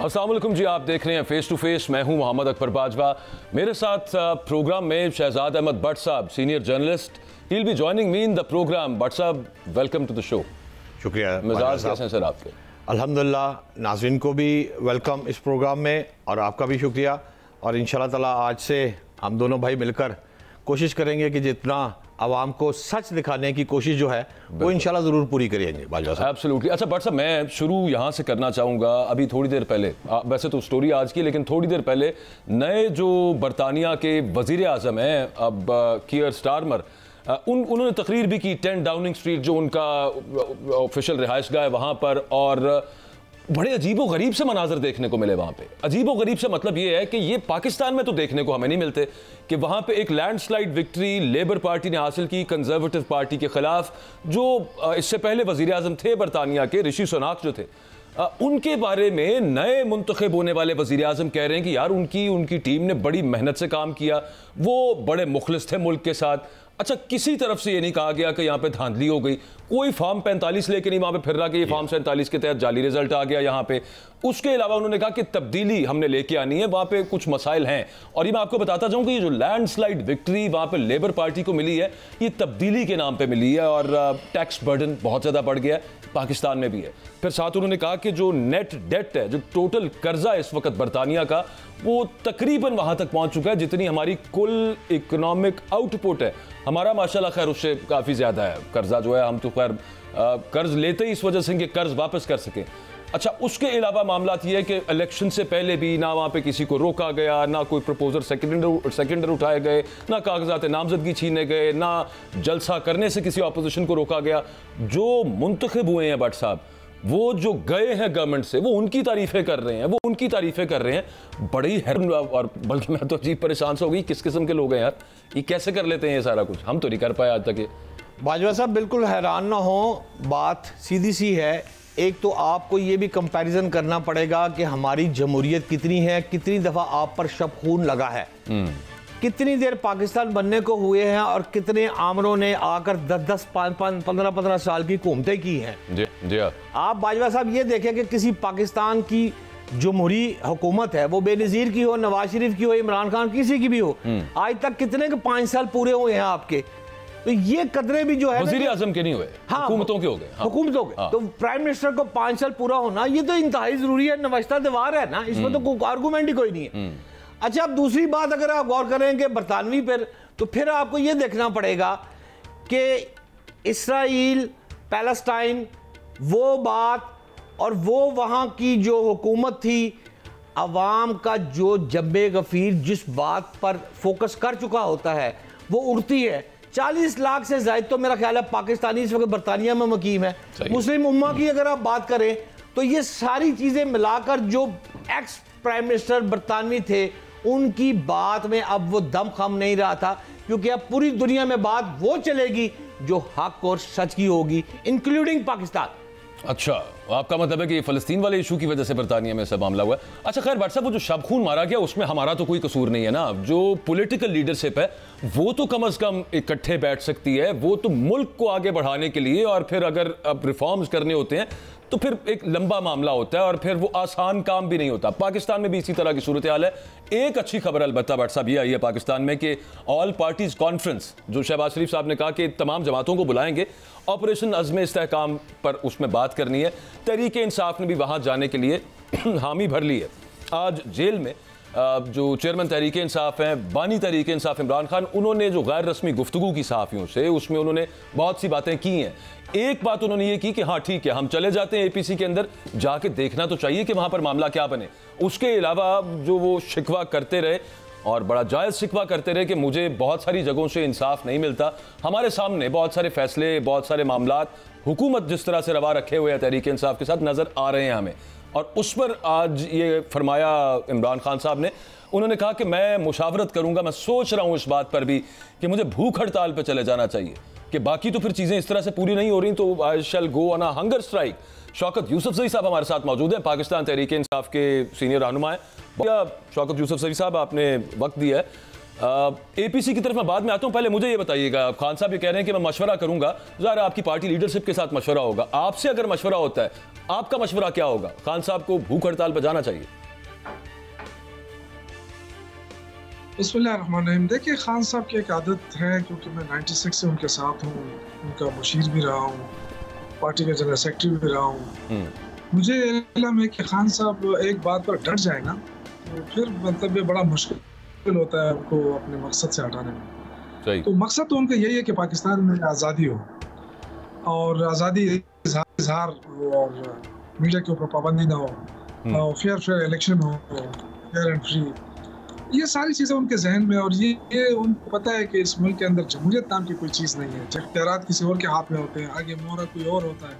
अस्सलाम वालेकुम जी, आप देख रहे हैं फेस टू फेस। मैं हूं मोहम्मद अकबर बाजवा। मेरे साथ प्रोग्राम में शहजाद अहमद भट्ट साहब, senior journalist, he will be joining me in the program. Bhatt साहब, वेलकम टू द शो। शुक्रिया। मिजाज कैसे हैं सर आपके? अल्हम्दुलिल्लाह, नाज़रीन को भी वेलकम इस प्रोग्राम में और आपका भी शुक्रिया। और इंशाल्लाह ताला आज से हम दोनों भाई मिलकर कोशिश करेंगे कि जितना आवाम को सच दिखाने की कोशिश जो है वो इंशाल्लाह ज़रूर पूरी करेंगे। बाजवा साहब, एब्सोल्युटली। अच्छा भट्ट साहब, मैं शुरू यहाँ से करना चाहूँगा। अभी थोड़ी देर पहले, वैसे तो स्टोरी आज की, लेकिन थोड़ी देर पहले नए जो बरतानिया के वज़ीर आज़म हैं अब कीयर स्टारमर, उन्होंने तकरीर भी की 10 डाउनिंग स्ट्रीट, जो उनका ऑफिशियल रिहाइशगाह है वहाँ पर, और बड़े अजीबो गरीब से मनाजर देखने को मिले वहाँ पे। अजीबो गरीब से मतलब ये है कि ये पाकिस्तान में तो देखने को हमें नहीं मिलते, कि वहाँ पे एक लैंडस्लाइड विक्ट्री लेबर पार्टी ने हासिल की कंजर्वेटिव पार्टी के खिलाफ, जो इससे पहले वज़ीर आज़म थे बरतानिया के, ऋषि सुनाक जो थे। उनके बारे में नए मुंतखब होने वाले वज़ीर आज़म कह रहे हैं कि यार उनकी टीम ने बड़ी मेहनत से काम किया, वो बड़े मुखलिस थे मुल्क के साथ। अच्छा, किसी तरफ से ये नहीं कहा गया कि यहाँ पे धांधली हो गई, कोई फॉर्म 45 लेके नहीं वहाँ पे फिर रहा कि ये फॉर्म 47 के तहत जाली रिजल्ट आ गया यहाँ पे। उसके अलावा उन्होंने कहा कि तब्दीली हमने लेके आनी है, वहाँ पे कुछ मसाइल हैं। और ये मैं आपको बताता जाऊँ कि ये जो लैंडस्लाइड विक्ट्री वहाँ पे लेबर पार्टी को मिली है, ये तब्दीली के नाम पर मिली है, और टैक्स बर्डन बहुत ज़्यादा बढ़ गया है, पाकिस्तान में भी है। फिर साथ उन्होंने कहा कि जो नेट डेट है, जो टोटल कर्जा इस वक्त बरतानिया का, वो तकरीबन वहाँ तक पहुँच चुका है जितनी हमारी कुल इकोनॉमिक आउटपुट है। हमारा माशाल्लाह खैर उससे काफ़ी ज़्यादा है कर्जा जो है। हम तो खैर कर्ज लेते ही इस वजह से कि कर्ज वापस कर सकें। अच्छा, उसके अलावा मामला ये है कि इलेक्शन से पहले भी ना वहाँ पे किसी को रोका गया, ना कोई प्रपोजल सेकेंडर उठाए गए, ना कागजात नामजदगी छीने गए, ना जलसा करने से किसी अपोजिशन को रोका गया। जो मुंतखब हुए हैं भट्ट साहब, वो जो गए हैं गवर्नमेंट से, वो उनकी तारीफें कर रहे हैं, बड़ी हैरान। और बल्कि मैं तो अजीब परेशान से हो गई, किस किस्म के लोग हैं यार, ये कैसे कर लेते हैं ये सारा कुछ? हम तो नहीं कर पाए आज तक ये। बाजवा साहब, बिल्कुल हैरान ना हो, बात सीधी सी है। एक तो आपको ये भी कंपैरिजन करना पड़ेगा कि हमारी जमहूरियत कितनी है, कितनी दफ़ा आप पर शब खून लगा है, कितनी देर पाकिस्तान बनने को हुए हैं, और कितने आमरों ने आकर 10-10, 5-5, 15-15 साल की हुकूमतें की हैं। जी आप बाजवा साहब ये देखें कि किसी पाकिस्तान की जमहूरी हुकूमत है, वो बेनज़ीर की हो, नवाज शरीफ की हो, इमरान खान, किसी की भी हो, आज तक कितने के 5 साल पूरे हुए हैं आपके। तो ये कदरे भी जो है वज़ीर आज़म के नहीं हुए, हाँ, हुकूमतों के हो गए। हुकूमतों के। तो प्राइम मिनिस्टर को 5 साल पूरा होना, ये तो इंतहाई जरूरी है, नवश्ता दीवार है ना, इसमें तो कोई आर्गूमेंट ही कोई नहीं है। अच्छा, अब दूसरी बात अगर आप गौर करें कि बरतानवी पर, तो फिर आपको ये देखना पड़ेगा कि इस्राइल पैलेस्टाइन, वो बात, और वो वहाँ की जो हुकूमत थी, अवाम का जो जब्बे गफीर जिस बात पर फोकस कर चुका होता है वो उड़ती है। 40 लाख से ज़ायद तो मेरा ख्याल है पाकिस्तानी इस वक्त बरतानिया में मुकीम है। मुस्लिम उम्मा की अगर आप बात करें तो ये सारी चीज़ें मिलाकर जो एक्स प्राइम मिनिस्टर बरतानवी थे, उनकी बात में अब वो दम खम नहीं रहा था, क्योंकि अब पूरी दुनिया में बात वो चलेगी जो हक और सच की होगी, इंक्लूडिंग पाकिस्तान। अच्छा, आपका मतलब है कि फ़लस्तीन वाले इशू की वजह से बरतानिया में सब मामला हुआ है। अच्छा खैर भट्ट साहब, वो जो शब खून मारा गया उसमें हमारा तो कोई कसूर नहीं है ना। जो पॉलिटिकल लीडरशिप है वो तो कम से कम इकट्ठे बैठ सकती है, वो तो मुल्क को आगे बढ़ाने के लिए, और फिर अगर अब रिफॉर्म्स करने होते हैं तो फिर एक लंबा मामला होता है, और फिर वो आसान काम भी नहीं होता। पाकिस्तान में भी इसी तरह की सूरत हाल है। एक अच्छी खबर अलबत्ता भट्ट साहब ये आई है पाकिस्तान में कि ऑल पार्टीज कॉन्फ्रेंस, जो शहबाज शरीफ साहब ने कहा कि तमाम जमातों को बुलाएंगे, ऑपरेशन अज़्म इस्तेहकाम पर उसमें बात करनी है। तहरीक इंसाफ ने भी वहाँ जाने के लिए हामी भर ली है। आज जेल में जो चेयरमैन तहरीक इंसाफ हैं, बानी तहरीक इंसाफ इमरान खान, उन्होंने जो गैर रस्मी गुफ्तगू की सहाफ़ियों से, उसमें उन्होंने बहुत सी बातें की हैं। एक बात उन्होंने ये की कि हाँ ठीक है, हम चले जाते हैं APC के अंदर, जाके देखना तो चाहिए कि वहाँ पर मामला क्या बने। उसके अलावा जो वो शिकवा करते रहे, और बड़ा जायज़ शिकवा करते रहे कि मुझे बहुत सारी जगहों से इंसाफ नहीं मिलता, हमारे सामने बहुत सारे फैसले, बहुत सारे मामलात हुकूमत जिस तरह से रवा रखे हुए हैं तहरीक इंसाफ के साथ नज़र आ रहे हैं हमें। और उस पर आज ये फरमाया इमरान खान साहब ने, उन्होंने कहा कि मैं मुशावरत करूंगा, मैं सोच रहा हूं इस बात पर भी कि मुझे भूख हड़ताल पर चले जाना चाहिए, कि बाकी तो फिर चीज़ें इस तरह से पूरी नहीं हो रही तो I shall go on a hunger strike. Shaukat Yousafzai साहब हमारे साथ मौजूद हैं, पाकिस्तान तहरीक इंसाफ के सीनियर रहनुमा हैं। शौकत यूसुफजई साहब, आपने वक्त दिया है। APC की तरफ मैं बाद में आता हूं, पहले मुझे ये बताइएगा, खान साहब ये कह रहे हैं कि मैं मशवरा करूंगा, ज़ाहिर आपकी पार्टी लीडरशिप के साथ मशवरा होगा, आपसे अगर मशवरा होता है आपका मशवरा क्या होगा? खान साहब को भूख हड़ताल पर जाना चाहिए? बिस्मिल्लाहिर्रहमानिर्रहीम। देखिए, खान साहब की एक आदत है, क्योंकि मैं 96 से उनके साथ हूँ, उनका मुशीर भी रहा हूँ, पार्टी का जनरल सेक्रेटरी भी रहा हूँ। मुझे इल्म है कि खान साहब एक बात पर डट जाए ना, तो फिर मतलब ये बड़ा मुश्किल होता है उनको अपने मकसद से हटाने में। तो मकसद तो उनका यही है कि पाकिस्तान में आज़ादी हो, और आज़ादी इजहार हो, और मीडिया के ऊपर पाबंदी ना हो, और फेयर इलेक्शन हो, फेयर एंड फ्री, ये सारी चीज़ें उनके जहन में। और ये उनको पता है कि इस मुल्क के अंदर जमहूरियत नाम की कोई चीज़ नहीं है, इख्तियारात किसी और के हाथ में होते हैं, आगे मोहरा कोई और होता है।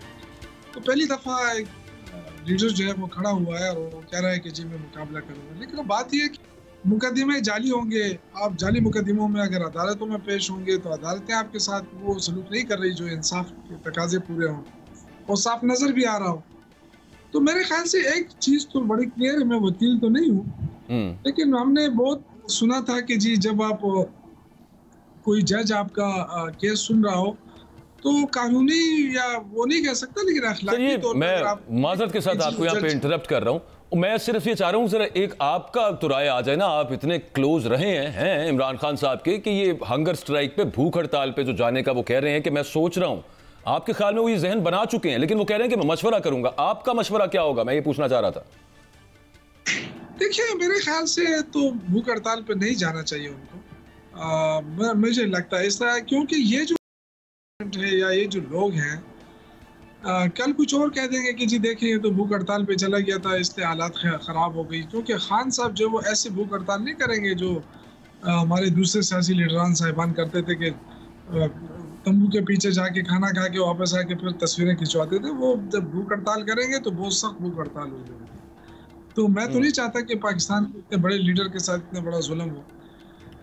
तो पहली दफ़ा एक लीडर जो है वो खड़ा हुआ है और वो कह रहा है कि जी मैं मुकाबला करूँगा। लेकिन अब बात यह है कि मुकदमे जाली होंगे, आप जाली मुकदमों में अगर अदालतों में पेश होंगे तो अदालतें आपके साथ वो सलूक नहीं कर रही जो इंसाफ के तकाजे पूरे हों और साफ नज़र भी आ रहा हो। तो मेरे ख्याल से एक चीज़ तो बड़ी क्लियर है, मैं वकील तो नहीं हूँ, लेकिन हमने बहुत सुना था कि जी जब आप कोई जज आपका केस सुन रहा हो तो कानूनी या वो नहीं कह सकता, लेकिन अखलाकी तौर पर मैं माजरत के साथ आपको यहाँ पे इंटरप्ट कर रहा हूँ। मैं सिर्फ ये चाह रहा हूँ जरा एक आपका तो राय आ जाए ना, आप इतने क्लोज रहे हैं इमरान खान साहब के कि ये हंगर स्ट्राइक पे, भूख हड़ताल पे जो जाने का वो कह रहे हैं कि मैं सोच रहा हूँ, आपके ख्याल में वो ये जहन बना चुके हैं, लेकिन वो कह रहे हैं कि मैं मशवरा करूंगा। आपका मशवरा क्या होगा, मैं ये पूछना चाह रहा था। देखिए, मेरे ख्याल से तो भूख हड़ताल पे नहीं जाना चाहिए उनको। मुझे लगता है ऐसा, क्योंकि ये जो है या ये जो लोग हैं कल कुछ और कह देंगे कि जी देखिए ये तो भूख हड़ताल पे चला गया था इसलिए हालात ख़राब हो गई। क्योंकि खान साहब जो वो ऐसी भूख हड़ताल नहीं करेंगे जो हमारे दूसरे सियासी लीडरान साहिबान करते थे कि तंबू के पीछे जाके खाना खा के वापस आके फिर तस्वीरें खिंचवाते थे। वो जब भूख हड़ताल करेंगे तो बहुत सख्त भूख हड़ताल हो जाएगी। तो मैं तो नहीं चाहता कि पाकिस्तान के इतने बड़े लीडर के साथ इतना बड़ा जुल्म हो,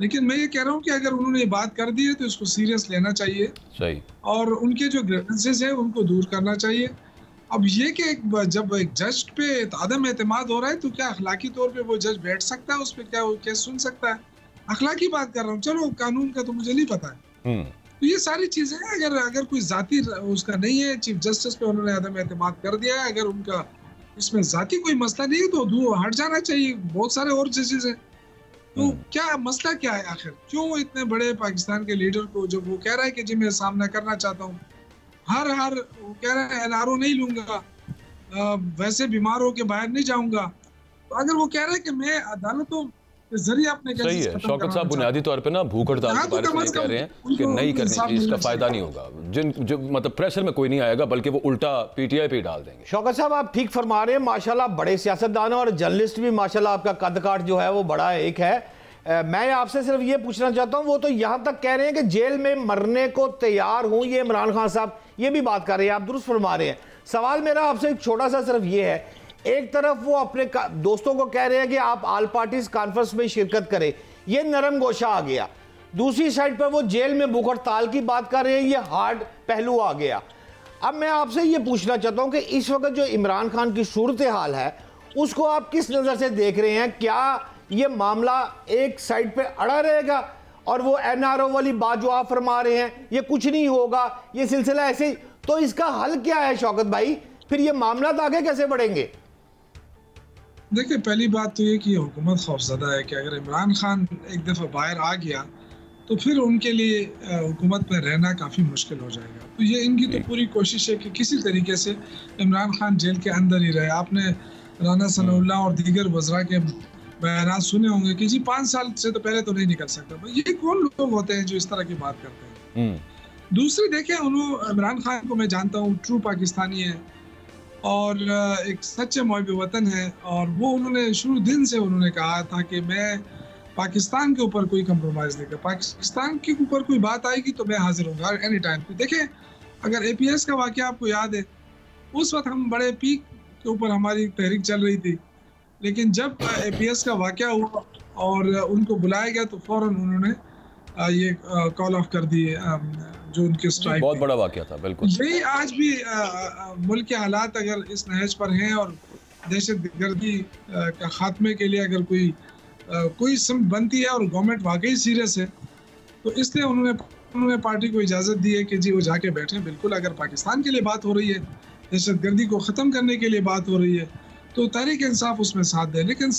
लेकिन मैं ये कह रहा हूँ कि अगर उन्होंने ये बात कर दी है तो इसको सीरियस लेना चाहिए। सही। और उनके जो ग्रीवेंसेस हैं उनको दूर करना चाहिए। अब ये कि जब एक जज पे आदम एतमाद हो रहा है तो क्या अखलाकी तौर पे वो जज बैठ सकता है उस पर, क्या वो केस सुन सकता है? अखलाकी बात कर रहा हूँ, चलो कानून का तो मुझे नहीं पता है। तो ये सारी चीजें अगर कोई जाती उसका नहीं है, चीफ जस्टिस पे उन्होंने आदम एतमाद कर दिया है, अगर उनका इसमें जाती कोई मसला नहीं है तो दूर हट जाना चाहिए। बहुत सारे और जजेस हैं, तो क्या मसला क्या है आखिर? क्यों इतने बड़े पाकिस्तान के लीडर को जब वो कह रहा है कि जी मैं सामना करना चाहता हूँ, हर वो कह रहा है एनआरओ नहीं लूंगा, वैसे बीमार हो के बाहर नहीं जाऊंगा, तो अगर वो कह रहा है कि मैं अदालतों के जरिए अपने सही है। शौकत साहब बुनियादी तौर पे ना भूख हड़ताल के बारे में कह रहे हैं कि नहीं करनी चाहिए, इसका फायदा नहीं होगा, जो मतलब प्रेशर में कोई नहीं आएगा बल्कि वो उल्टा पीटीआई पे डाल देंगे। शौकत साहब आप ठीक फरमा रहे हैं, माशाल्लाह बड़े सियासतदान और जर्नलिस्ट भी माशाल्लाह आपका कद काठ जो है वो बड़ा एक है। मैं आपसे सिर्फ ये पूछना चाहता हूँ, वो तो यहाँ तक कह रहे हैं कि जेल में मरने को तैयार हूँ, ये इमरान खान साहब ये भी बात कर रहे हैं, आप दुरुस्त फरमा रहे हैं। सवाल मेरा आपसे एक छोटा सा सिर्फ ये है, एक तरफ वो अपने दोस्तों को कह रहे हैं कि आप ऑल पार्टीज कॉन्फ्रेंस में शिरकत करें, ये नरम गोशा आ गया, दूसरी साइड पर वो जेल में भूख हड़ताल की बात कर रहे हैं, ये हार्ड पहलू आ गया। अब मैं आपसे ये पूछना चाहता हूँ कि इस वक्त जो इमरान खान की सूरत हाल है उसको आप किस नज़र से देख रहे हैं? क्या ये मामला एक साइड पे अड़ा रहेगा और वो एनआरओ वाली बात जो आप फरमा रहे हैं ये कुछ नहीं होगा, ये सिलसिला ऐसे ही, तो इसका हल क्या है शौकत भाई? फिर ये मामला आगे कैसे बढ़ेंगे? देखिए, पहली बात तो ये कि हुकूमत खौफजदा है कि अगर इमरान खान एक दफ़ा बाहर आ गया तो फिर उनके लिए हुकूमत में रहना काफ़ी मुश्किल हो जाएगा। तो ये इनकी तो पूरी कोशिश है कि किसी तरीके से इमरान खान जेल के अंदर ही रहे। आपने राना सनाउल्लाह और दीगर वज़रा के बयान सुने होंगे कि जी 5 साल से तो पहले तो नहीं निकल सकता। ये कौन लोग होते हैं जो इस तरह की बात करते हैं? दूसरी देखें, इमरान खान को मैं जानता हूँ, ट्रू पाकिस्तानी है और एक सच्चे मुहिब वतन है, और वो उन्होंने शुरू दिन से उन्होंने कहा था कि मैं पाकिस्तान के ऊपर कोई कंप्रोमाइज़ नहीं कर, पाकिस्तान के ऊपर कोई बात आएगी तो मैं हाजिर हूँगा एनी टाइम। देखें, अगर APS का वाक़या आपको याद है, उस वक्त हम बड़े पीक के ऊपर हमारी तहरीक चल रही थी, लेकिन जब APS का वाक़या हुआ और उनको बुलाया गया तो फ़ौरन उन्होंने ये कॉल ऑफ कर दिए जो उनके स्ट्राइक। बहुत बड़ा वाक़या था, बिल्कुल। यही आज भी मुल्क के हालात अगर इस नहज पर हैं और दहशतगर्दी का खात्मे के लिए अगर कोई कोई सम बनती है और गवर्नमेंट वाकई सीरियस है, तो इसलिए उन्होंने पार्टी को इजाज़त दी है कि जी वो जाके बैठे। बिल्कुल, अगर पाकिस्तान के लिए बात हो रही है, दहशतगर्दी को ख़त्म करने के लिए बात हो रही है, तो तहरीक इंसाफ उसमें साथ दे। लेकिन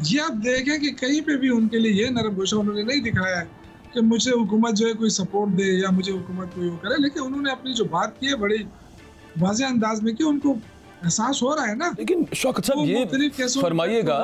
ये आप देखें कि कहीं पे भी उनके लिए ये नरम गोशा उन्होंने नहीं दिखाया है कि मुझे हुकूमत जो है कोई सपोर्ट दे या मुझे हुकूमत कोई वो करे। लेकिन उन्होंने अपनी जो बात की है बड़ी वाज़ेह अंदाज में कि उनको एहसास हो रहा है ना। लेकिन शौकत साहब ये फरमाइएगा,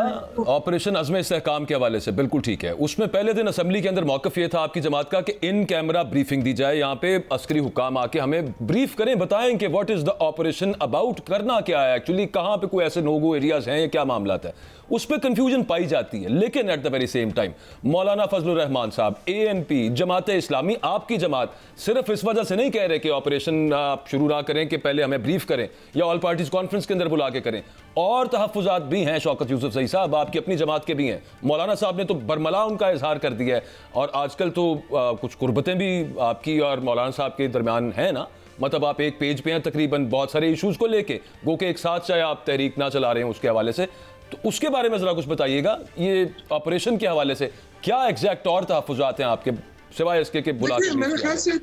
ऑपरेशन अज़्म इस्तेहकाम के हवाले से बिल्कुल ठीक है, उसमें पहले दिन असेंबली के अंदर मौक़िफ़ ये था आपकी जमात का कि इन कैमरा ब्रीफिंग दी जाए, यहाँ पे अस्करी हुकाम आके हमें ब्रीफ करें, बताएं कि what is the operation about, करना क्या है एक्चुअली, कहाँ पे कोई ऐसे नो-गो एरियाज हैं या क्या मामला है, उस पर कंफ्यूजन पाई जाती है। लेकिन at the very same time मौलाना फजलुर रहमान साहब, ANP, जमात इस्लामी, आपकी जमात सिर्फ इस वजह से नहीं कह रहे कि ऑपरेशन आप शुरू ना करें कि पहले हमें ब्रीफ करें या ऑल पार्टीज कॉन्फ्रेंस के अंदर बुला के करें, और तहफ़्फ़ुज़ात भी हैं शौकत यूसुफ सही साहब, आपकी अपनी जमात के भी हैं। मौलाना साहब ने तो बरमला उनका इजहार कर दिया है, और आजकल तो कुछ कुर्बतें भी आपकी और मौलाना साहब के दरमियान हैं ना, मतलब आप एक पेज पे हैं तकरीबन बहुत सारे इशूज़ को लेके, गो के एक साथ चाहे आप तहरीक ना चला रहे हैं उसके हवाले से, तो उसके बारे में ज़रा कुछ बताइएगा। ये ऑपरेशन के हवाले से क्या एग्जैक्ट और तहफ़्फ़ुज़ात हैं आपके, सिवाय इसके कि बुला के? मेरे ख्याल से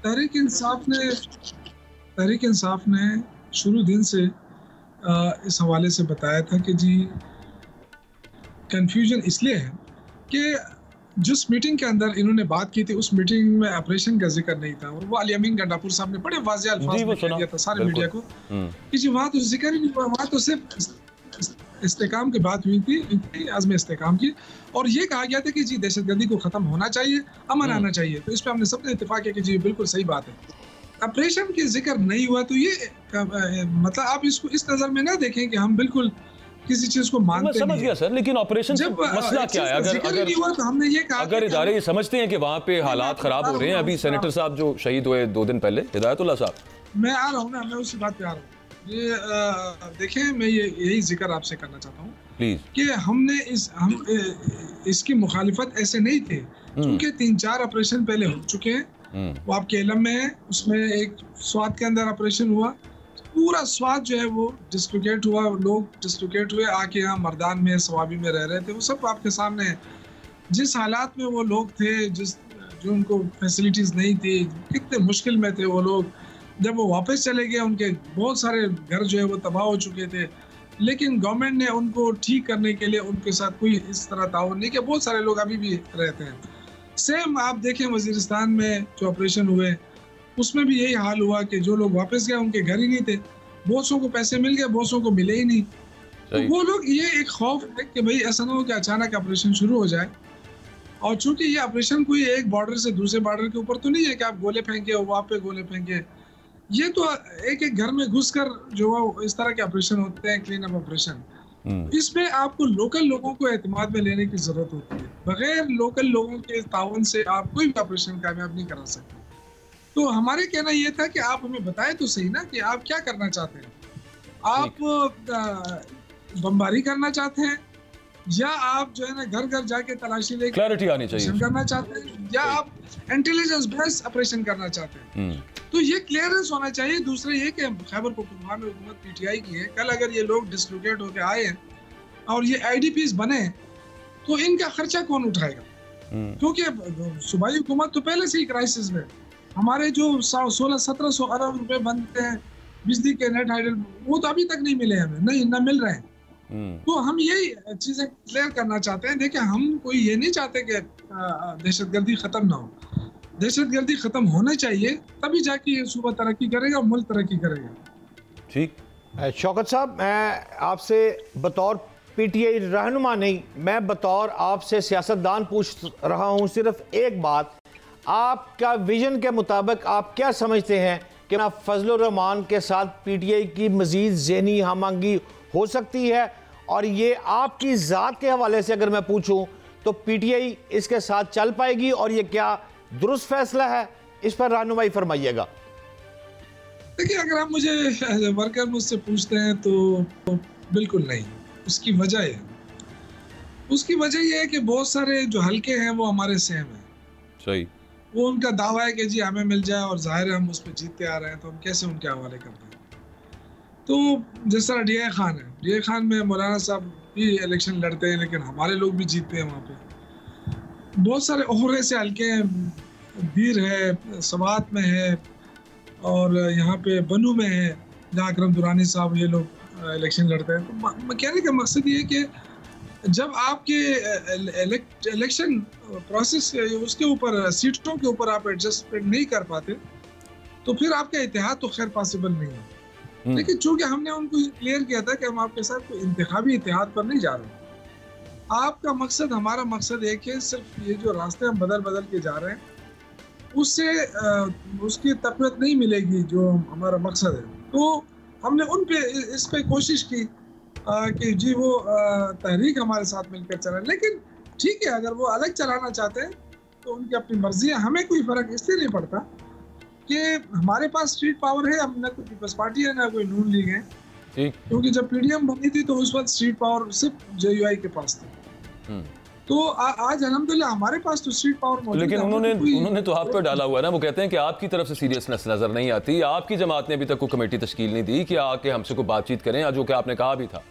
तहरीक इंसाफ ने शुरू दिन से इस हवाले से बताया था कि जी कंफ्यूजन इसलिए है कि जिस मीटिंग के अंदर इन्होंने बात की थी उस मीटिंग में ऑपरेशन का जिक्र नहीं था, और वो अली अमीन गंडापुर साहब ने बड़े वाज़ेह अल्फाज में कह दिया था सारे मीडिया को कि जी वहाँ तो जिक्र ही नहीं हुआ, वहाँ तो सिर्फ इस्तेकाम की बात हुई थी, आज़म इस्तेकाम की, और ये कहा गया था कि जी दहशतगर्दी को ख़त्म होना चाहिए, अमन आना चाहिए। तो इस पर हमने सबने इत्तेफाक किया कि जी बिल्कुल सही बात है। ऑपरेशन की जिक्र नहीं हुआ, तो ये मतलब आप इसको इस नज़र में ना देखें कि हम बिल्कुल किसी चीज को मानते नहीं। समझ गया सर, लेकिन ऑपरेशन से मसला क्या है? तो हमने ये कहा अगर इदारे ये समझते हैं कि वहाँ पे हालात खराब हो रहे हैं, अभी सेनेटर साहब जो शहीद हुए 2 दिन पहले, हिदायतुल्लाह साहब, मैं आ रहा हूँ ना, मैं उसी बात पे आ रहा हूँ। ये देखें, मैं यही जिक्र आपसे करना चाहता हूँ प्लीज कि हम इसकी मुखालिफत ऐसे नहीं थे, क्योंकि 3-4 ऑपरेशन पहले हो चुके हैं, वो आपके इल्म में है। उसमें एक स्वात के अंदर ऑपरेशन हुआ, पूरा स्वात जो है वो डिस्लोकेट हुआ, लोग डिस्लोकेट हुए, आके यहाँ मर्दान में सवाबी में रह रहे थे, वो सब आपके सामने है। जिस हालात में वो लोग थे, जो उनको फैसिलिटीज़ नहीं थी, कितने मुश्किल में थे वो लोग। जब वो वापस चले गए, उनके बहुत सारे घर जो है वो तबाह हो चुके थे, लेकिन गवर्नमेंट ने उनको ठीक करने के लिए उनके साथ कोई इस तरह ताउन नहीं किया। बहुत सारे लोग अभी भी रहते हैं। सेम आप देखें वज़ीरिस्तान में जो ऑपरेशन हुए, उसमें भी यही हाल हुआ कि जो लोग वापस गए उनके घर ही नहीं थे, बहुत सौ को पैसे मिल गए, बहुत सौ को मिले ही नहीं। तो वो लोग, ये एक खौफ है कि भाई ऐसा ना हो कि अचानक ऑपरेशन शुरू हो जाए। और चूंकि ये ऑपरेशन कोई एक बॉर्डर से दूसरे बॉर्डर के ऊपर तो नहीं है कि आप गोले फेंके और वहाँ पे गोले फेंके, ये तो एक एक घर में घुसकर जो है इस तरह के ऑपरेशन होते हैं, क्लीन अप ऑपरेशन। इसमें आपको लोकल लोगों को एतमाद में लेने की जरूरत होती है। बगैर लोकल लोगों के ताउन से आप कोई भी ऑपरेशन कामयाब नहीं करा सकते। तो हमारे कहना ये था कि आप हमें बताएं तो सही ना कि आप क्या करना चाहते हैं। आप बमबारी करना चाहते हैं, या आप जो है ना घर घर जाके तलाशी लेके क्लैरिटी आनी चाहिए करना चाहते हैं, या आप इंटेलिजेंस बेस्ड ऑपरेशन करना चाहते हैं। तो ये क्लियरेंस होना चाहिए। दूसरा ये कि खैबर पख्तूनख्वा में हुकूमत PTI की है, कल अगर ये लोग डिस्लोकेट होकर आए हैं और ये IDPs बने, तो इनका खर्चा कौन उठाएगा? क्योंकि सूबाई हुकूमत तो पहले से ही क्राइसिस में, हमारे जो 1600-1700 अरब रुपए बनते हैं बिजली के नेट हाइडल, वो तो अभी तक नहीं मिले हमें, नहीं ना मिल रहे हैं। तो हम यही चीजें क्लियर करना चाहते हैं। देखिए, हम कोई ये नहीं चाहते कि दहशतगर्दी खत्म ना हो, दहशतगर्दी खत्म होना चाहिए, तभी जाके ये सूबा तरक्की करेगा, मुल्क तरक्की करेगा। ठीक। शौकत साहब, मैं आपसे बतौर PTI रहनुमा नहीं, मैं बतौर आपसे सियासतदान पूछ रहा हूँ सिर्फ एक बात, आपका विजन के मुताबिक आप क्या समझते हैं कि ना फजलुर रहमान के साथ PTI की मजीद ज़हनी हमआहंगी हो सकती है? और ये आपकी ज़ात के हवाले से अगर मैं पूछूं तो PTI इसके साथ चल पाएगी, और ये क्या दुरुस्त फैसला है? इस पर रहनुमाई फरमाइएगा। देखिए, अगर आप मुझे वर्कर मुझसे पूछते हैं तो बिल्कुल नहीं। उसकी वजह ये है कि बहुत सारे जो हल्के हैं वो हमारे सेम हैं। सही। वो उनका दावा है कि जी हमें मिल जाए, और जाहिर है हम उस पर जीतते आ रहे हैं, तो हम कैसे उनके हवाले करते हैं। तो जिस तरह DI खान है, DI खान में मौलाना साहब भी इलेक्शन लड़ते हैं, लेकिन हमारे लोग भी जीतते हैं वहाँ पे। बहुत सारे ओहरे से हल्के हैं, बीर है, सवात में है, और यहाँ पे बनू में है, जहाँ अकरम दुरानी साहब ये लोग इलेक्शन लड़ते हैं। तो कहने का मकसद ये है कि जब आपके इलेक्शन प्रोसेस उसके ऊपर, सीटों के ऊपर आप एडजस्टमेंट नहीं कर पाते, तो फिर आपका इत्तेहाद तो खैर पॉसिबल नहीं है। लेकिन चूंकि हमने उनको क्लियर किया था कि हम आपके साथ कोई इंतखाबी इत्तेहाद पर नहीं जा रहे, आपका मकसद, हमारा मकसद एक है, सिर्फ ये जो रास्ते हम बदल बदल के जा रहे हैं उससे उसकी तक़वियत नहीं मिलेगी जो हमारा मकसद है। तो हमने उन पे इस पे कोशिश की कि जी वो तहरीक हमारे साथ मिलकर चलाएं, लेकिन ठीक है, अगर वो अलग चलाना चाहते हैं तो उनकी अपनी मर्जी है। हमें कोई फ़र्क इसलिए नहीं पड़ता कि हमारे पास स्ट्रीट पावर है, हम ना कोई पीपल्स पार्टी है ना कोई नून लीग है, क्योंकि जब पीडीएम बनी थी तो उस वक्त स्ट्रीट पावर सिर्फ जेयूआई के पास थी। तो आज अल्हम्दुलिल्लाह हमारे पास तो स्ट्रीट पावर मौजूद है। लेकिन उन्होंने तो आप पर डाला हुआ है ना, वो कहते हैं कि आपकी तरफ से सीरियसनेस नजर नहीं आती, आपकी जमात ने अभी तक कोई कमेटी तश्कील नहीं दी कि आके हमसे कोई बातचीत करें, जो कि आपने कहा भी था।